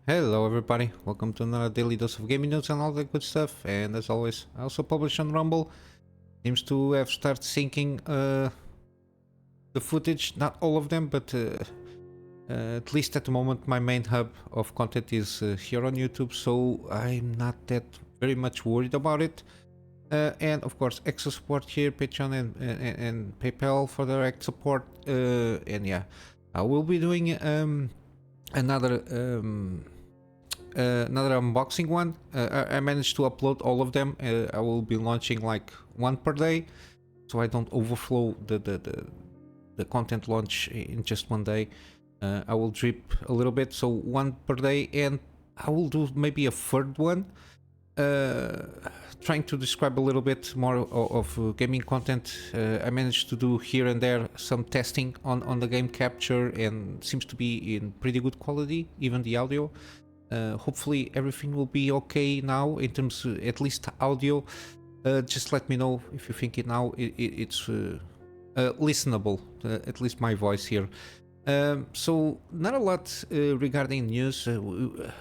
Hello everybody, welcome to another daily dose of gaming news and all that good stuff. And as always, I also publish on Rumble. Seems to have started syncing the footage, not all of them, but at least at the moment my main hub of content is here on YouTube, so I'm not that very much worried about it. And of course, extra support here, Patreon and PayPal for direct support. And yeah, I will be doing another unboxing one. I managed to upload all of them. I will be launching like one per day, so I don't overflow the content launch in just one day. I will drip a little bit, so one per day, and I will do maybe a third one, trying to describe a little bit more of gaming content. I managed to do here and there some testing on the game capture, and seems to be in pretty good quality, even the audio. Hopefully everything will be okay now in terms of at least audio. Just let me know if you think it's listenable, at least my voice here. So not a lot regarding news,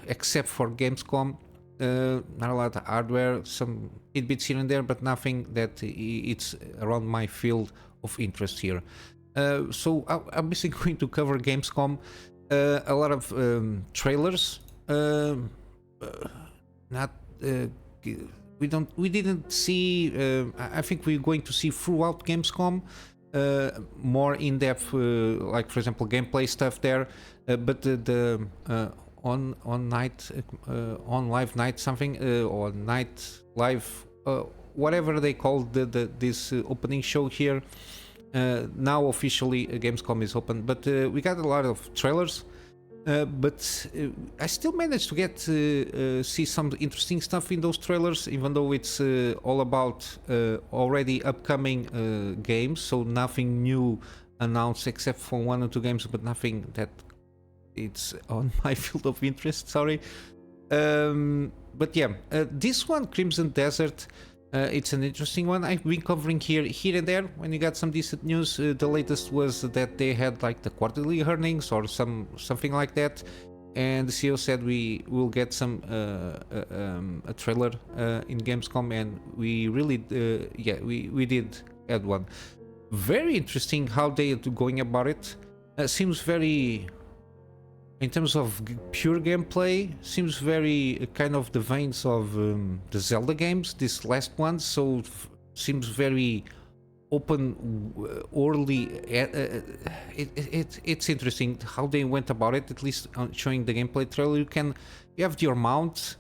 except for Gamescom. Not a lot of hardware, some tidbits here and there, but nothing that it's around my field of interest here. So I'm basically going to cover Gamescom, a lot of trailers. We didn't see. I think we're going to see throughout Gamescom more in depth, like for example gameplay stuff there. But the on live night something or night live, whatever they call this opening show here. Now officially Gamescom is open, but we got a lot of trailers. But I still managed to get see some interesting stuff in those trailers, even though it's all about already upcoming games, so nothing new announced except for one or two games, but nothing that it's on my field of interest, sorry. But yeah, this one, Crimson Desert, it's an interesting one. I've been covering here and there when you got some decent news. The latest was that they had like the quarterly earnings or something like that, and the CEO said we will get some a trailer in Gamescom, and we really we did add one. Very interesting how they are going about it. Seems very, in terms of pure gameplay, seems very kind of the veins of the Zelda games, this last one. So seems very open, orally. It's interesting how they went about it. At least showing the gameplay trailer, you have your mount.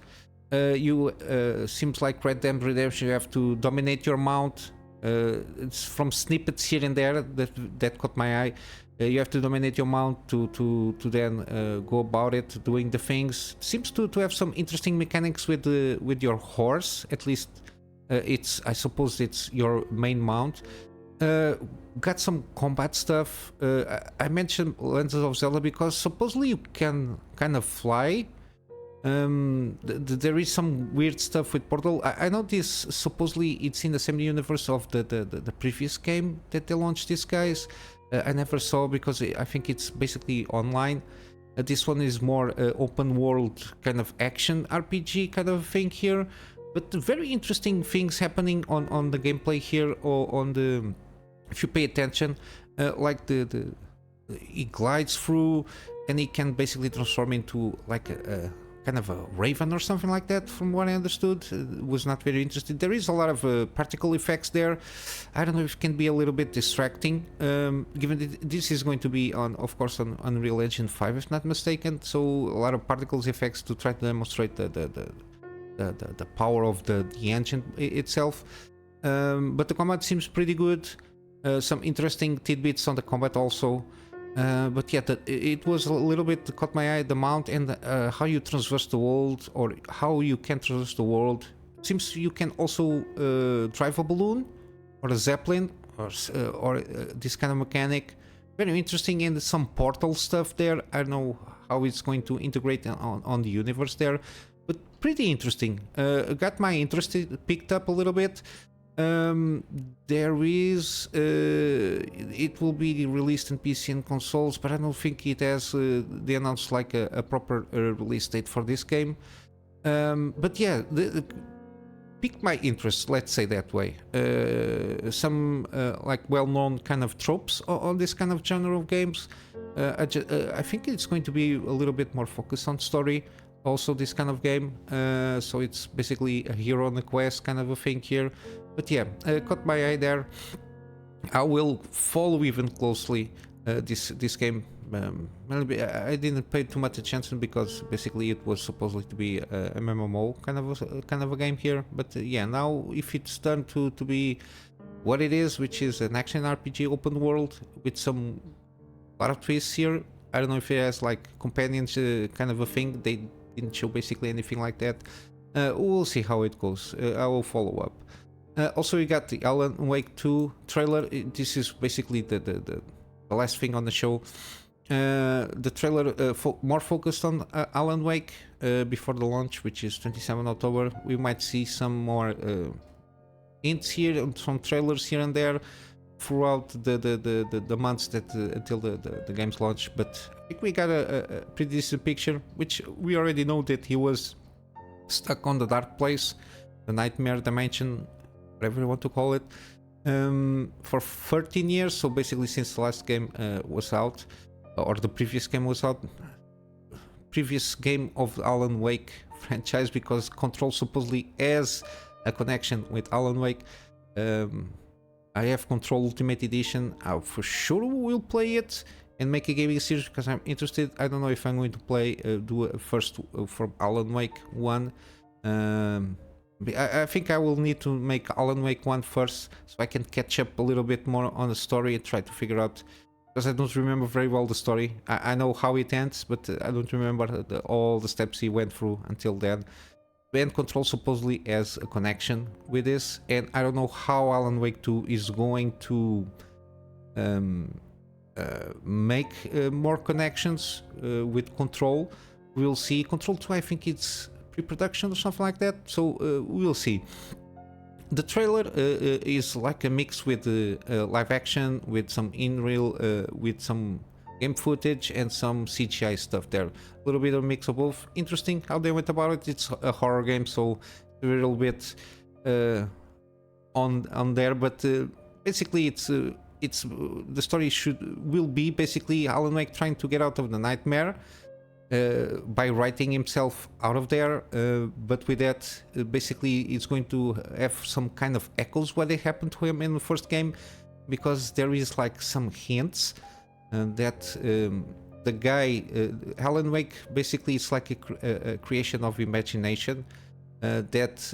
Seems like Red Dead Redemption. You have to dominate your mount. It's from snippets here and there that caught my eye. You have to dominate your mount to then go about it, doing the things. Seems to have some interesting mechanics with your horse. At least I suppose it's your main mount. Got some combat stuff. I mentioned Legends of Zelda because supposedly you can kind of fly. There is some weird stuff with Portal. I know this supposedly it's in the same universe of the previous game that they launched these guys. I never saw because I think it's basically online. This one is more open world kind of action RPG kind of thing here, but very interesting things happening on the gameplay here, or on the, if you pay attention, like he glides through and he can basically transform into like a kind of a raven or something like that, from what I understood. Was not very interested. There is a lot of particle effects there. I don't know if it can be a little bit distracting, given that this is going to be on, of course, on Unreal Engine 5 if not mistaken, so a lot of particles effects to try to demonstrate the power of the engine itself. But the combat seems pretty good. Some interesting tidbits on the combat also. But yeah, it was a little bit caught my eye, the mount and how you traverse the world, or how you can traverse the world. Seems you can also drive a balloon or a zeppelin or this kind of mechanic. Very interesting, and some portal stuff there. I don't know how it's going to integrate on the universe there, but pretty interesting. Got my interest picked up a little bit. Um, there is. It will be released in PC and consoles, but I don't think it has. They announced like a proper release date for this game. But yeah, piqued my interest. Let's say that way. Some like well-known kind of tropes on this kind of genre of games. I think it's going to be a little bit more focused on story. Also, this kind of game. So it's basically a hero on a quest kind of a thing here. But yeah, caught my eye there. I will follow even closely this game. I didn't pay too much attention because basically it was supposedly to be a MMO kind of a game here. But yeah, now if it's turned to be what it is, which is an action RPG open world with some lot of twists here. I don't know if it has like companions kind of a thing. They didn't show basically anything like that. We'll see how it goes. I will follow up. Also, we got the Alan Wake 2 trailer. This is basically the last thing on the show. The trailer more focused on Alan Wake before the launch, which is 27 October. We might see some more hints here, some trailers here and there throughout the months that until the game's launch. But I think we got a pretty decent picture, which we already know that he was stuck on the dark place, the nightmare dimension, whatever you want to call it, for 13 years. So basically since the last game was out, or the previous game was out, previous game of the Alan Wake franchise, because Control supposedly has a connection with Alan Wake. I have Control Ultimate Edition. I for sure will play it and make a gaming series because I'm interested. I don't know if I'm going to play do a first from Alan Wake 1. I think I will need to make Alan Wake 1 first so I can catch up a little bit more on the story and try to figure out, because I don't remember very well the story. I know how it ends, but I don't remember all the steps he went through until then. And Control supposedly has a connection with this, and I don't know how Alan Wake 2 is going to make more connections with Control. We'll see. Control 2, I think it's pre-production or something like that, so we'll see. The trailer is like a mix with live action, with some in-real, with some game footage and some CGI stuff there. A little bit of mix of both. Interesting how they went about it. It's a horror game, so a little bit on there, but basically it's the story will be basically Alan Wake trying to get out of the nightmare by writing himself out of there, but with that basically it's going to have some kind of echoes what happened to him in the first game, because there is like some hints that the guy Alan Wake basically is like a creation of imagination. That's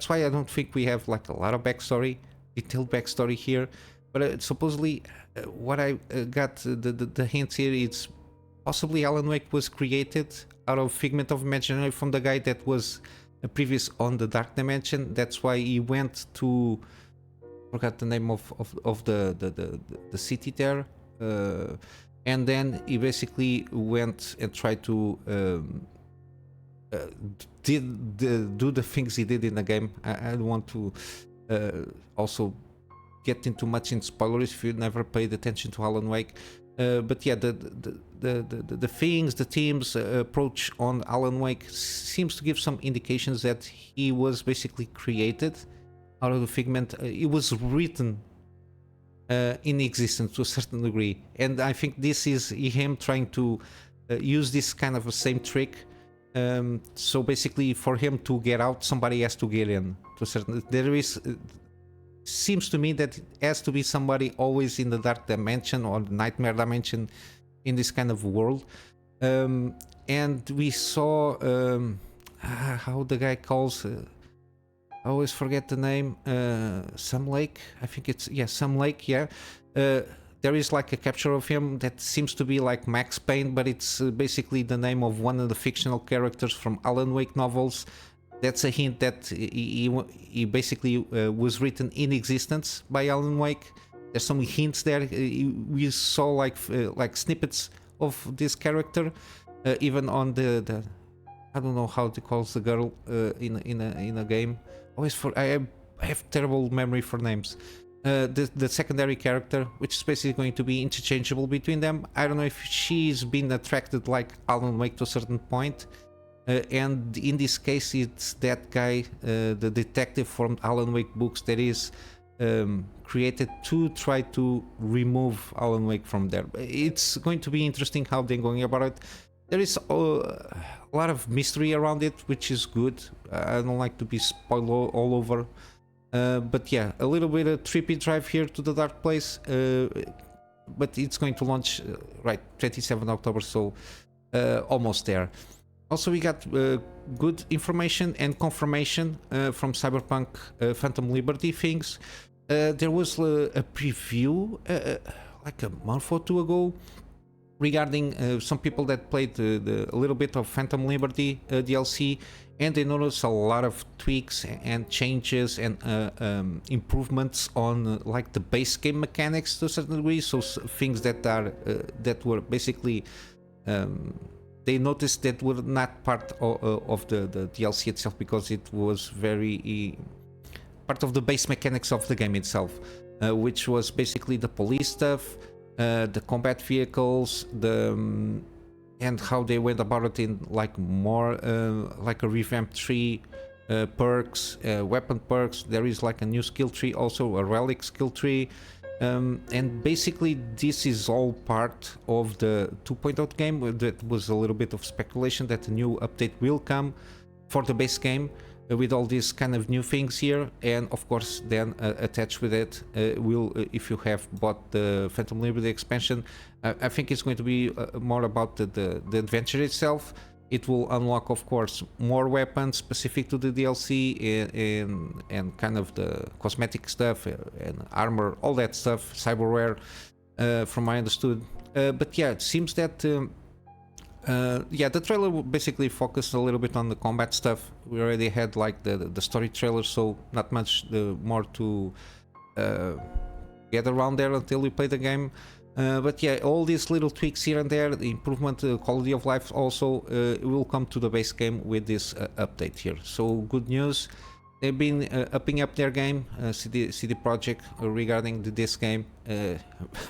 why I don't think we have like a lot of detailed backstory here, but supposedly what I got the hints here, it's possibly Alan Wake was created out of figment of imagination from the guy that was previous on the Dark Dimension. That's why he went to, forgot the name of the city there, and then he basically went and tried to do the things he did in the game. I don't want to also get into much in spoilers if you never paid attention to Alan Wake. But yeah, the things, the team's approach on Alan Wake seems to give some indications that he was basically created out of the figment. It was written in existence to a certain degree, and I think this is him trying to use this kind of a same trick. So basically, for him to get out, somebody has to get in. To a certain, there is. Seems to me that it has to be somebody always in the dark dimension or the nightmare dimension in this kind of world. And we saw how the guy calls, I always forget the name, Some Lake, I think it's, yeah, Some Lake, yeah. There is like a capture of him that seems to be like Max Payne, but it's basically the name of one of the fictional characters from Alan Wake novels. That's a hint that he basically was written in existence by Alan Wake. There's some hints there. We saw like snippets of this character, even on the I don't know how to call the girl in a game. Always I I have terrible memory for names. The secondary character, which is basically going to be interchangeable between them. I don't know if she's been attracted like Alan Wake to a certain point. And in this case, it's that guy, the detective from Alan Wake books, that is created to try to remove Alan Wake from there. It's going to be interesting how they're going about it. There is a lot of mystery around it, which is good. I don't like to be spoiled all over. But yeah, a little bit of trippy drive here to the dark place. But it's going to launch right 27 October, so almost there. Also, we got good information and confirmation from Cyberpunk Phantom Liberty things. There was a preview like a month or two ago regarding some people that played a little bit of Phantom Liberty DLC, and they noticed a lot of tweaks and changes and improvements on like the base game mechanics to a certain degree. So things that are that were basically they noticed that were not part of the DLC itself, because it was very part of the base mechanics of the game itself, which was basically the police stuff, the combat vehicles, and how they went about it in like more like a revamped tree, perks, weapon perks. There is like a new skill tree, also a relic skill tree. And basically this is all part of the 2.0 game. That was a little bit of speculation that a new update will come for the base game with all these kind of new things here, and of course then attached with it will if you have bought the Phantom Liberty expansion, I think it's going to be more about the adventure itself. It will unlock, of course, more weapons specific to the DLC and kind of the cosmetic stuff and armor, all that stuff, cyberware, from what I understood. But yeah, it seems that yeah, the trailer basically focused a little bit on the combat stuff. We already had like the story trailer, so not much more to get around there until we play the game. But yeah, all these little tweaks here and there, the improvement, quality of life also will come to the base game with this update here. So good news. They've been upping up their game, CD Projekt, regarding this game.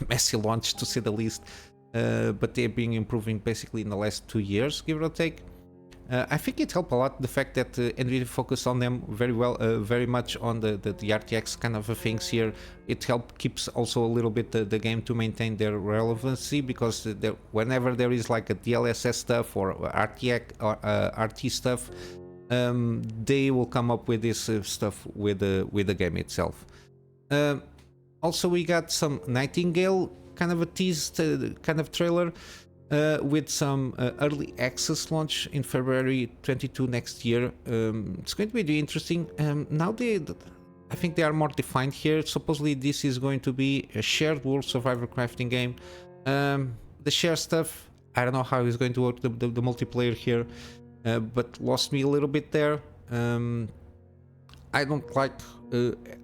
Messy launch to say the least, but they've been improving basically in the last 2 years, give or take. I think it helped a lot the fact that NVIDIA focused on them very well, very much on the RTX kind of things here. It helped keeps also a little bit the game to maintain their relevancy, because whenever there is like a DLSS stuff or RTX or RT stuff, they will come up with this stuff with the game itself. Also, we got some Nightingale kind of a teased kind of trailer. With some early access launch in February 22 next year. It's going to be really interesting. Now I think they are more defined here. Supposedly this is going to be a shared world survivor crafting game. The share stuff, I don't know how it's going to work, the multiplayer here, but lost me a little bit there. I don't like,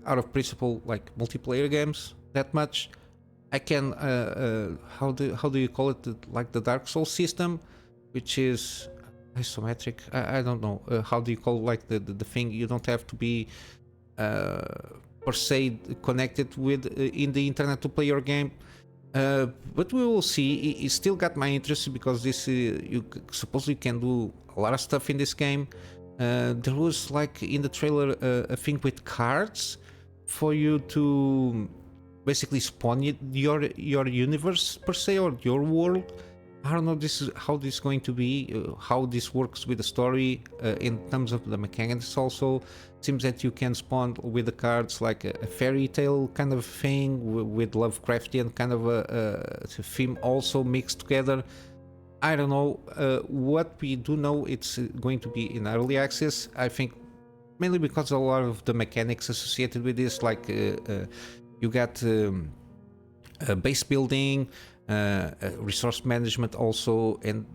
out of principle, like multiplayer games that much. I can how do you call it, like the Dark Souls system, which is isometric. I don't know how do you call like the thing. You don't have to be per se connected with in the internet to play your game. But we will see. It still got my interest, because this you supposedly can do a lot of stuff in this game. There was like in the trailer a thing with cards for you to basically spawn your universe per se, or your world. I don't know how this is going to be, how this works with the story in terms of the mechanics. Also seems that you can spawn with the cards like a fairy tale kind of thing with Lovecraftian kind of a theme also mixed together. I don't know. What we do know, it's going to be in early access, I think, mainly because a lot of the mechanics associated with this, like you got base building, resource management also, and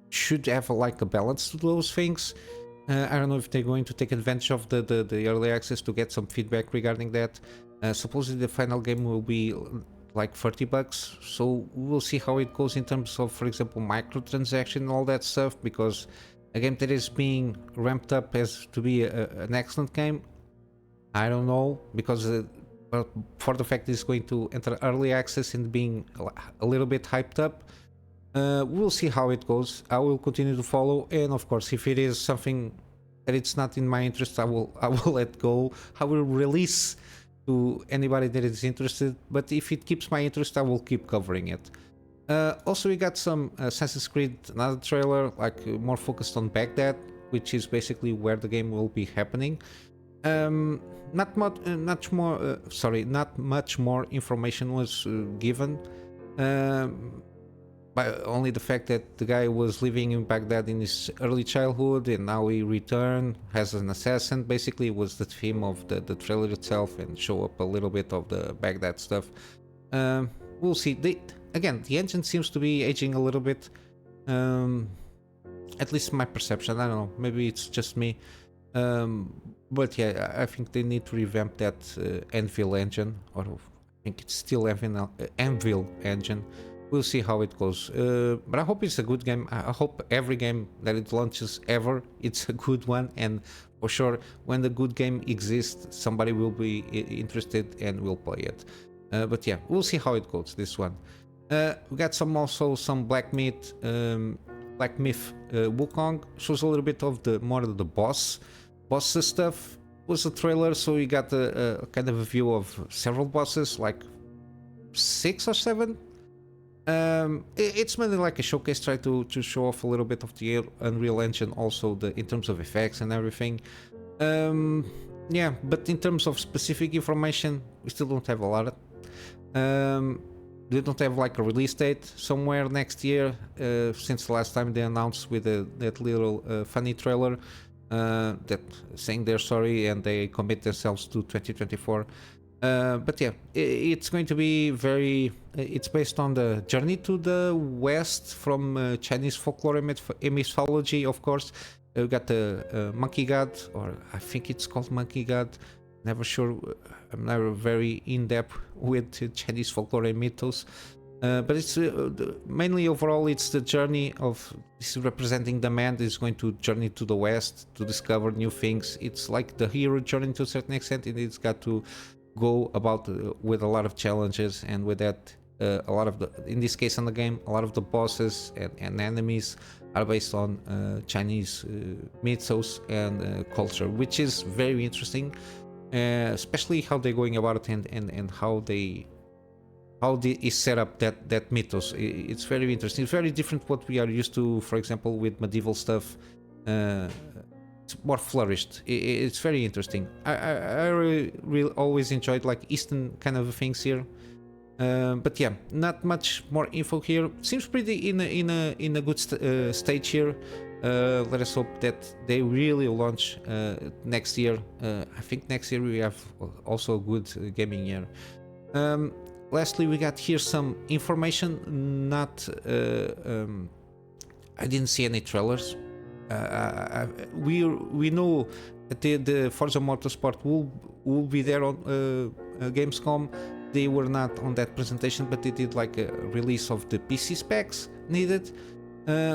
should have like a balance to those things. I don't know if they're going to take advantage of the early access to get some feedback regarding that. Supposedly the final game will be like $30, so we'll see how it goes in terms of, for example, microtransaction and all that stuff, because a game that is being ramped up as to be an excellent game, I don't know, because but for the fact it's going to enter early access and being a little bit hyped up, we'll see how it goes. I will continue to follow, and of course, if it is something that it's not in my interest, I will let go. I will release to anybody that is interested. But if it keeps my interest, I will keep covering it. Also, we got some Assassin's Creed, another trailer, like more focused on Baghdad, which is basically where the game will be happening. Not much more information was given. By only the fact that the guy was living in Baghdad in his early childhood and now he returned as an assassin. Basically, it was the theme of the trailer itself, and show up a little bit of the Baghdad stuff. We'll see. Again, the engine seems to be aging a little bit. At least my perception. I don't know. Maybe it's just me. But yeah, I think they need to revamp that Anvil engine, or I think it's still Anvil engine. We'll see how it goes. But I hope it's a good game. I hope every game that it launches ever, it's a good one. And for sure, when the good game exists, somebody will be interested and will play it. But yeah, we'll see how it goes, this one. We got also some Black Myth Wukong. Shows a little bit of the boss stuff. Was a trailer, so you got a kind of a view of several bosses, like 6 or 7. It's mainly like a showcase, try to show off a little bit of the Unreal Engine, also in terms of effects and everything. Yeah, but in terms of specific information, we still don't have a lot. They don't have like a release date somewhere next year, since the last time they announced with that little funny trailer, that saying they're sorry and they commit themselves to 2024. But yeah, it's going to be it's based on the journey to the west from Chinese folklore and mythology, of course. We got the monkey god, or I think it's called monkey god. Never sure. I'm never very in depth with Chinese folklore and mythos. But it's mainly overall, it's the journey of, this is representing the man that is going to journey to the west to discover new things. It's like the hero journey to a certain extent, and it's got to go about with a lot of challenges, and with that a lot of in this case on the game, a lot of the bosses and enemies are based on Chinese mythos and culture, which is very interesting, especially how they're going about it, and how is set up that mythos. It's very interesting. It's very different what we are used to, for example, with medieval stuff. It's more flourished. It's very interesting. I really always enjoyed like Eastern kind of things here. But yeah, not much more info here. Seems pretty in a good stage here. Let us hope that they really launch next year. I think next year we have also a good gaming year. Lastly, we got here some information. I didn't see any trailers. We know that the Forza Motorsport will be there on Gamescom. They were not on that presentation, but they did like a release of the PC specs needed.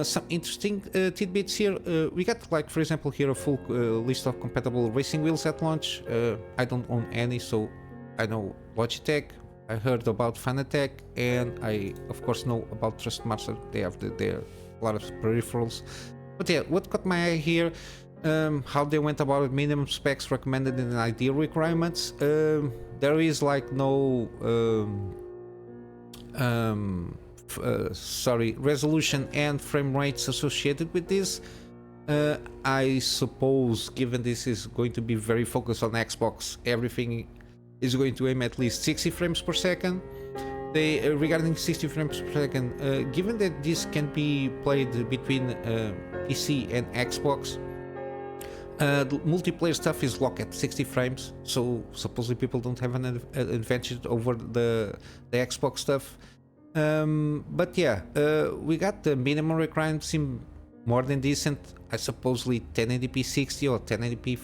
Some interesting tidbits here. We got, like, for example, here a full list of compatible racing wheels at launch. I don't own any, so I know Logitech. I heard about Fanatec, and I of course know about Trustmaster. They have a lot of peripherals. But yeah, what caught my eye here, how they went about it, minimum specs recommended and ideal requirements. There is like no resolution and frame rates associated with this. I suppose, given this is going to be very focused on Xbox, everything is going to aim at least 60 frames per second. Regarding 60 frames per second, given that this can be played between PC and Xbox, the multiplayer stuff is locked at 60 frames, so supposedly people don't have an advantage over the Xbox stuff. But yeah, we got the minimum requirements seem more than decent. I supposedly 1080p 60 or 1080p.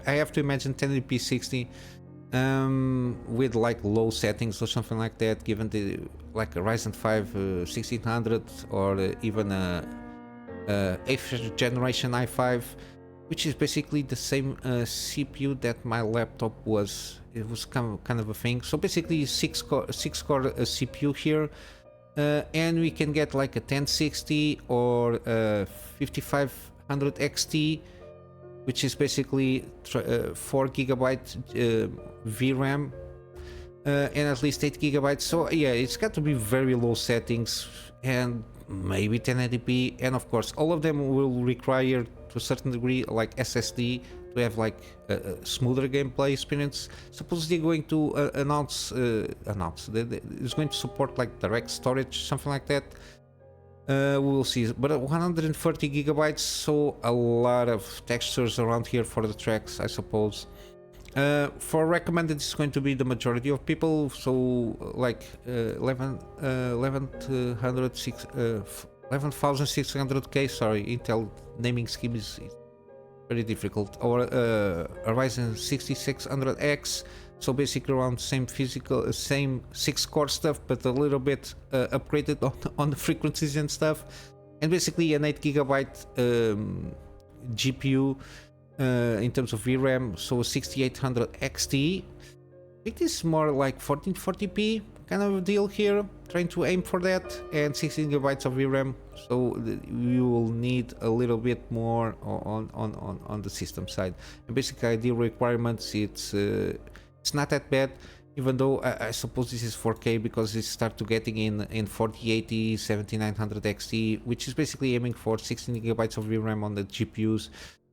I have to imagine 1080p 60. With like low settings or something like that, given the like a Ryzen 5 1600 or even a 8th generation i5. which is basically the same CPU that my laptop was. It was kind of a thing. So basically, six core CPU here, and we can get like a 1060 or 5500 XT, which is basically 4 GB VRAM. And at least 8 GB. So yeah, it's got to be very low settings and maybe 1080p. And of course, all of them will require to a certain degree like SSD to have like a smoother gameplay experience. Supposedly going to announce it's going to support like direct storage, something like that. We'll see. But 130 GB, so a lot of textures around here for the tracks, I suppose. For recommended, it's going to be the majority of people, so like 11,600K. Sorry, Intel naming scheme is very difficult. Or Ryzen 6600X, so basically around same 6-core stuff, but a little bit upgraded on the frequencies and stuff, and basically an 8 GB GPU. In terms of VRAM, so 6800 XT. I think this is more like 1440p kind of a deal here, trying to aim for that, and 16 GB of VRAM, so you will need a little bit more on the system side. And basically ideal requirements, it's not that bad, even though I suppose this is 4K because it starts to getting in 4080, 7900 XT, which is basically aiming for 16 GB of VRAM on the GPUs.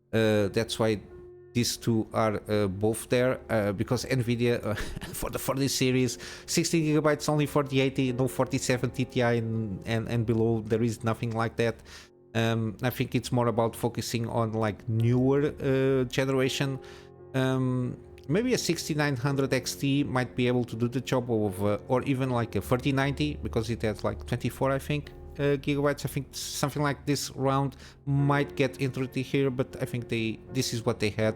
That's why these two are both there, because Nvidia for this series 16 GB only 4080, no 4070 Ti, and below there is nothing like that. I think it's more about focusing on like newer generation. Maybe a 6900 XT might be able to do the job of or even like a 3090, because it has like 24 I think gigabytes. I think something like this round might get into it here, but I think this is what they had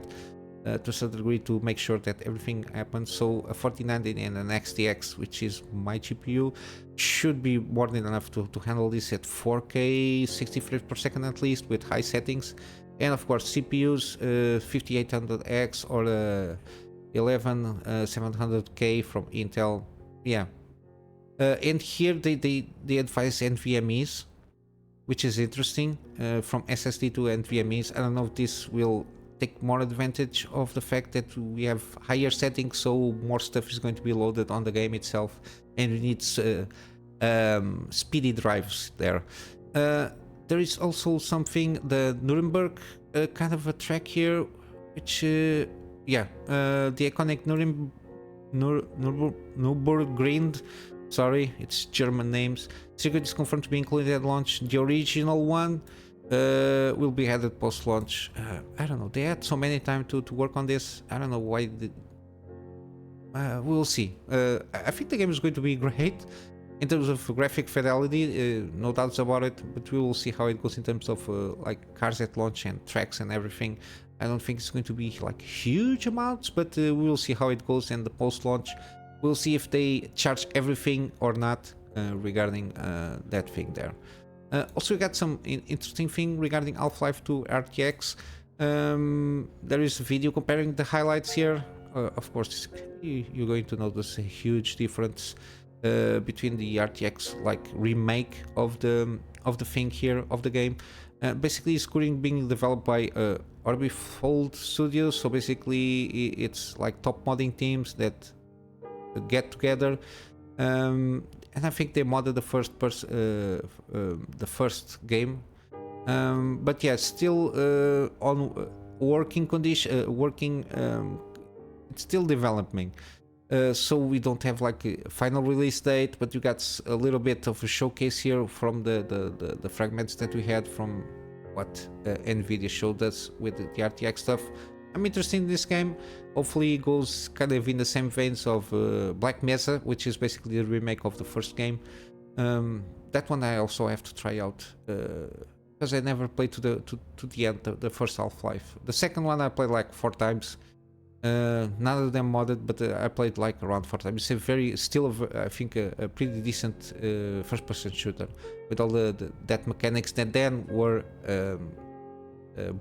to a certain degree to make sure that everything happens. So a 4090 and an XTX, which is my GPU, should be more than enough to handle this at 4K 60 frames per second at least, with high settings. And of course CPUs, 5800X or 11700K from Intel. Yeah. And here they advise NVMEs, which is interesting, from SSD to NVMEs. I don't know if this will take more advantage of the fact that we have higher settings, so more stuff is going to be loaded on the game itself, and we need speedy drives there. There is also something, the Nuremberg kind of a track here, which the iconic Nürburgring. Sorry, it's German names. Circuit is confirmed to be included at launch. The original one will be added post-launch. I don't know. They had so many time to work on this. I don't know why. We'll see. I think the game is going to be great in terms of graphic fidelity. No doubts about it. But we will see how it goes in terms of like cars at launch and tracks and everything. I don't think it's going to be like huge amounts, but we will see how it goes in the post-launch. We'll see if they charge everything or not regarding that thing there. Also, we got some interesting thing regarding Half-Life 2 RTX. There is a video comparing the highlights here. Of course, you're going to notice a huge difference between the RTX like remake of the thing here of the game. Basically, it's currently being developed by Orbifold Studios. So basically, it's like top modding teams that get together, and I think they modded the first game, but yeah, still on working condition, it's still developing, so we don't have like a final release date, but you got a little bit of a showcase here from the fragments that we had from what Nvidia showed us with the RTX stuff. I'm interested in this game. Hopefully it goes kind of in the same veins of Black Mesa, which is basically the remake of the first game. That one I also have to try out, because I never played to the end, the first Half-Life. The second one I played like 4 times. None of them modded, but I played like around 4 times. It's I think a pretty decent first-person shooter with all that mechanics that then were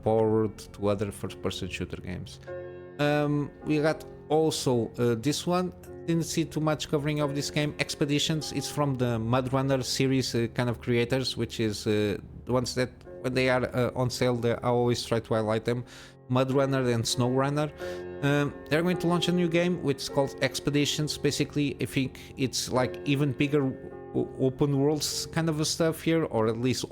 borrowed to other first-person shooter games. We got also this one. Didn't see too much covering of this game. Expeditions. It's from the Mud Runner series kind of creators, which is the ones that when they are on sale, I always try to highlight them. Mud Runner and Snow Runner. They're going to launch a new game which is called Expeditions. Basically, I think it's like even bigger open worlds kind of a stuff here, or at least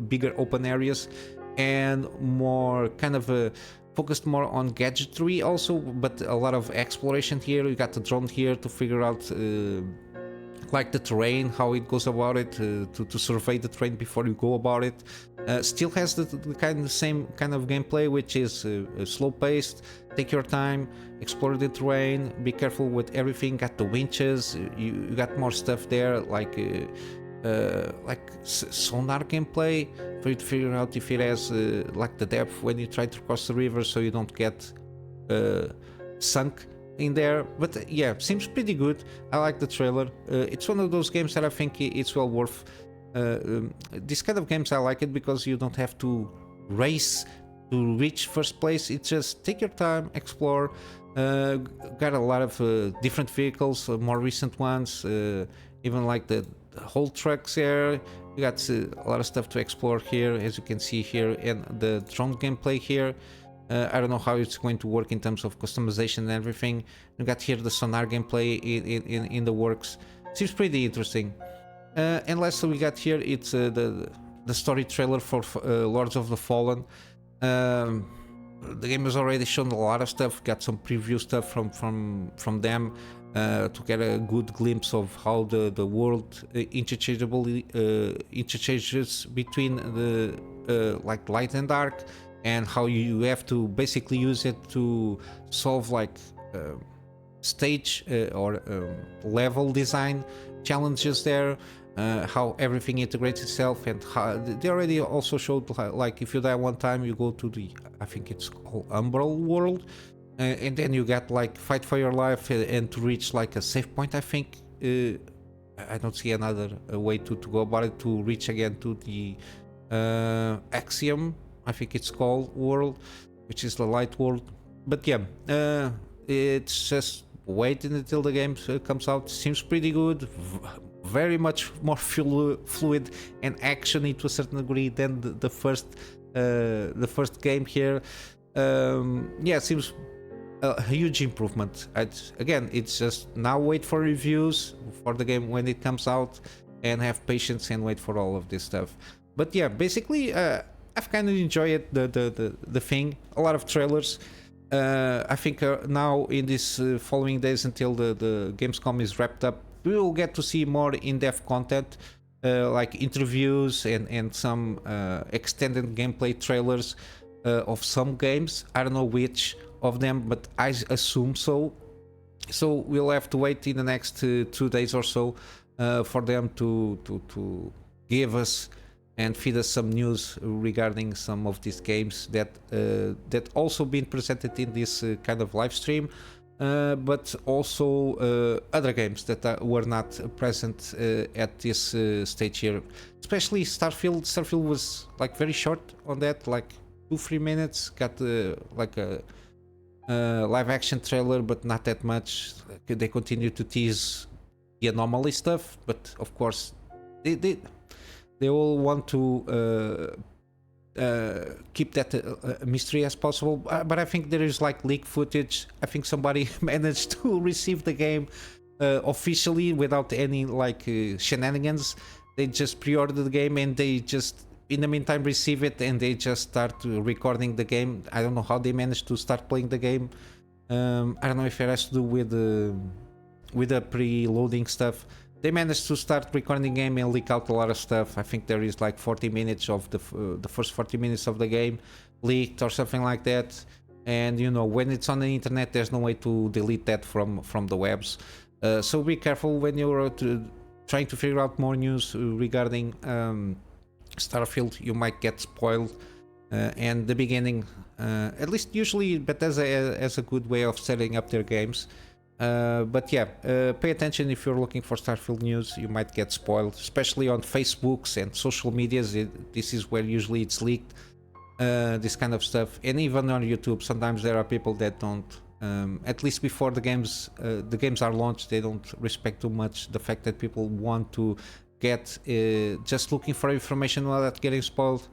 bigger open areas, and more kind of focused more on gadgetry also, but a lot of exploration here. You got the drone here to figure out like the terrain, how it goes about it, to survey the terrain before you go about it. Still has the same kind of gameplay, which is slow paced. Take your time, explore the terrain, be careful with everything. Got the winches, you got more stuff there, like sonar gameplay for you to figure out if it has like the depth when you try to cross the river, so you don't get sunk in there. But yeah, seems pretty good. I like the trailer. It's one of those games that I think it's well worth. This kind of games I like it because you don't have to race to reach first place. It's just take your time, explore. Got a lot of different vehicles, more recent ones, even like the whole trucks here. You got a lot of stuff to explore here, as you can see here, and the drone gameplay here. I don't know how it's going to work in terms of customization and everything. You got here the sonar gameplay in the works. Seems pretty interesting. And lastly, we got here it's the story trailer for Lords of the Fallen. The game has already shown a lot of stuff. Got some preview stuff from them to get a good glimpse of how the world interchanges between the like light and dark, and how you have to basically use it to solve like stage or level design challenges there. How everything integrates itself, and how they already also showed like if you die one time you go to the, I think it's called Umbral world, and then you get like fight for your life and to reach like a save point. I think I don't see another way to go about it, to reach again to the Axiom, I think it's called, world, which is the light world. But yeah, it's just waiting until the game comes out. Seems pretty good. Very much more fluid and actiony to a certain degree than the first game here. Yeah, seems a huge improvement. Again, it's just now wait for reviews for the game when it comes out, and have patience and wait for all of this stuff. But yeah, basically, I've kind of enjoyed the thing. A lot of trailers. I think now in these following days until the Gamescom is wrapped up, we will get to see more in-depth content, like interviews and some extended gameplay trailers of some games. I don't know which of them, but I assume so. So we'll have to wait in the next 2 days or so for them to give us and feed us some news regarding some of these games that also been presented in this kind of live stream. But also other games that were not present at this stage here, especially Starfield. Starfield was like very short on that, like 2-3 minutes. Got like a live action trailer, but not that much. They continue to tease the anomaly stuff, but of course they all want to keep that mystery as possible, but I think there is like leak footage. I think somebody managed to receive the game officially without any like shenanigans. They just pre-ordered the game and they just in the meantime receive it, and they just start recording the game. I don't know how they managed to start playing the game. I don't know if it has to do with the pre-loading stuff. They managed to start recording the game and leak out a lot of stuff. I think there is like 40 minutes of the first 40 minutes of the game leaked or something like that. And you know, when it's on the internet, there's no way to delete that from the webs. So be careful when you're trying to figure out more news regarding Starfield. You might get spoiled. And the beginning, at least usually Bethesda as a good way of setting up their games. But yeah, pay attention if you're looking for Starfield news. You might get spoiled, especially on Facebooks and social medias. This is where usually it's leaked. this kind of stuff. And even on YouTube, sometimes there are people that don't, at least before the games are launched, they don't respect too much the fact that people want to get just looking for information without getting spoiled.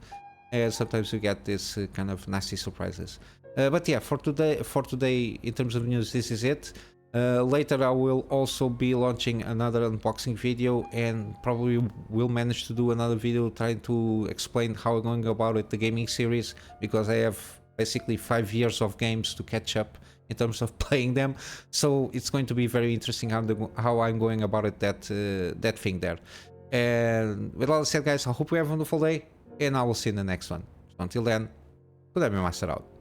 And sometimes you get this kind of nasty surprises. But yeah, for today, in terms of news, this is it. Later I will also be launching another unboxing video, and probably will manage to do another video trying to explain how I'm going about it, the gaming series, because I have basically 5 years of games to catch up in terms of playing them. So it's going to be very interesting how I'm going about it, that thing there. And with all that said, guys, I hope you have a wonderful day, and I will see you in the next one. So until then, Kunamy Master out.